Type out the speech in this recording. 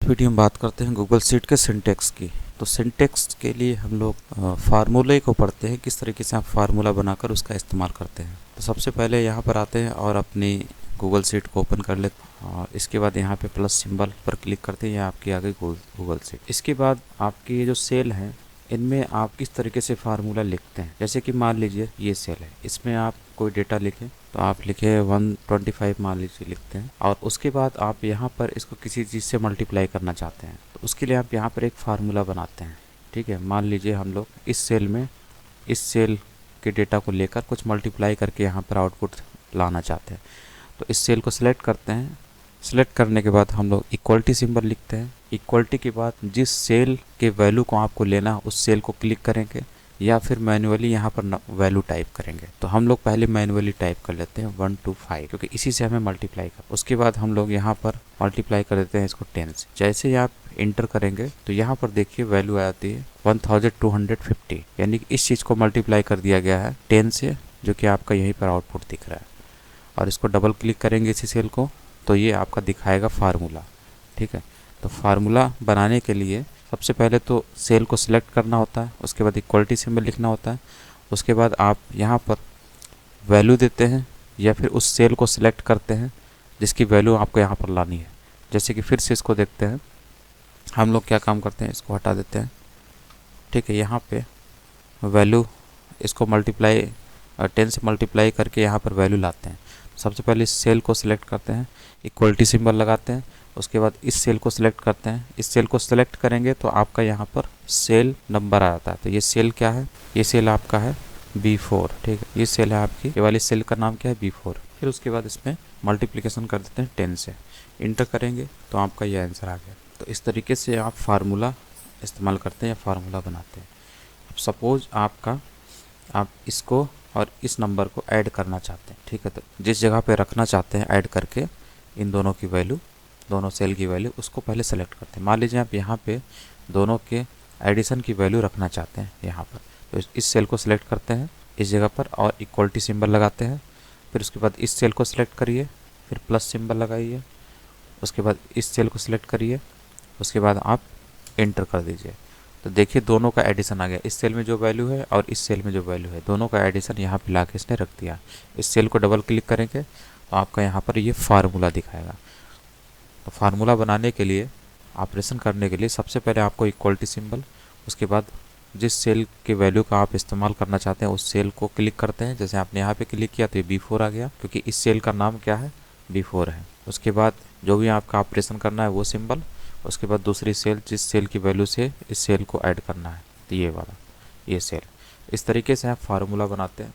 Video में बात करते हैं गूगल शीट के सिंटेक्स की। तो सिंटेक्स के लिए हम लोग फार्मूले को पढ़ते हैं, किस तरीके से आप फार्मूला बनाकर उसका इस्तेमाल करते हैं। तो सबसे पहले यहाँ पर आते हैं और अपनी गूगल शीट को ओपन कर लेते हैं और इसके बाद यहाँ पे प्लस सिंबल पर क्लिक करते हैं, यह आपकी आ गई गूगल शीट। इसके बाद आपकी ये जो सेल है इनमें आप किस तरीके से फार्मूला लिखते हैं। जैसे कि मान लीजिए ये सेल है, इसमें आप कोई डेटा लिखें तो आप लिखे 125 मान लीजिए लिखते हैं, और उसके बाद आप यहाँ पर इसको किसी चीज़ से मल्टीप्लाई करना चाहते हैं तो उसके लिए आप यहाँ पर एक फार्मूला बनाते हैं। ठीक है, मान लीजिए हम लोग इस सेल में इस सेल के डेटा को लेकर कुछ मल्टीप्लाई करके यहाँ पर आउटपुट लाना चाहते हैं। तो इस सेल को सिलेक्ट करते हैं। सिलेक्ट करने के बाद हम लोग इक्वलिटी सिंबल लिखते हैं। इक्वलिटी के बाद जिस सेल के वैल्यू को आपको लेना उस सेल को क्लिक करेंगे या फिर मैन्युअली यहाँ पर वैल्यू टाइप करेंगे। तो हम लोग पहले मैन्युअली टाइप कर लेते हैं 125, क्योंकि इसी से हमें मल्टीप्लाई कर। उसके बाद हम लोग यहाँ पर मल्टीप्लाई कर देते हैं इसको 10 से। जैसे ही आप इंटर करेंगे तो यहाँ पर देखिए वैल्यू आती है 1250, यानी कि इस चीज़ को मल्टीप्लाई कर दिया गया है 10 से, जो कि आपका यहीं पर आउटपुट दिख रहा है। और इसको डबल क्लिक करेंगे इसी सेल को तो ये आपका दिखाएगा फार्मूला। ठीक है, तो फार्मूला बनाने के लिए सबसे पहले तो सेल को सिलेक्ट करना होता है, उसके बाद इक्वलिटी सिंबल लिखना होता है, उसके बाद आप यहाँ पर वैल्यू देते हैं या फिर उस सेल को सिलेक्ट करते हैं जिसकी वैल्यू आपको यहाँ पर लानी है। जैसे कि फिर से इसको देखते हैं, हम लोग क्या काम करते हैं, इसको हटा देते हैं। ठीक है, यहाँ पे वैल्यू इसको मल्टीप्लाई 10 से मल्टीप्लाई करके यहाँ पर वैल्यू लाते हैं। सबसे पहले इस सेल को सिलेक्ट करते हैं, इक्वलिटी सिंबल लगाते हैं, उसके बाद इस सेल को सिलेक्ट करते हैं। इस सेल को सिलेक्ट करेंगे तो आपका यहाँ पर सेल नंबर आ जाता है। तो ये सेल क्या है, ये सेल आपका है B4। ठीक है, ये सेल है आपकी, ये वाली सेल का नाम क्या है, B4। फिर उसके बाद इसमें मल्टीप्लिकेशन कर देते हैं 10 से, इंटर करेंगे तो आपका ये आंसर आ गया। तो इस तरीके से आप फार्मूला इस्तेमाल करते हैं या फार्मूला बनाते हैं। अब सपोज आप इसको और इस नंबर को ऐड करना चाहते हैं। ठीक है, तो जिस जगह पे रखना चाहते हैं ऐड करके इन दोनों की वैल्यू, दोनों सेल की वैल्यू, उसको पहले सेलेक्ट करते हैं। मान लीजिए आप यहाँ पे दोनों के एडिशन की वैल्यू रखना चाहते हैं यहाँ पर, तो इस सेल को सिलेक्ट करते हैं इस जगह पर और इक्वलिटी सिंबल लगाते हैं। फिर उसके बाद इस सेल को सिलेक्ट करिए, फिर प्लस सिंबल लगाइए, उसके बाद इस सेल को सिलेक्ट करिए, उसके बाद आप एंटर कर दीजिए। तो देखिए दोनों का एडिशन आ गया, इस सेल में जो वैल्यू है और इस सेल में जो वैल्यू है, दोनों का एडिशन यहाँ पे ला के इसने रख दिया। इस सेल को डबल क्लिक करेंगे तो आपका यहाँ पर ये फार्मूला दिखाएगा। तो फार्मूला बनाने के लिए, ऑपरेशन करने के लिए सबसे पहले आपको इक्वलिटी सिंबल, उसके बाद जिस सेल के वैल्यू का आप इस्तेमाल करना चाहते हैं उस सेल को क्लिक करते हैं। जैसे आपने यहाँ पे क्लिक किया तो ये B4 आ गया, क्योंकि इस सेल का नाम क्या है, B4 है। उसके बाद जो भी आपका ऑपरेशन करना है वो सिंबल, उसके बाद दूसरी सेल, जिस सेल की वैल्यू से इस सेल को ऐड करना है, तो ये वाला ये सेल। इस तरीके से आप फार्मूला बनाते हैं।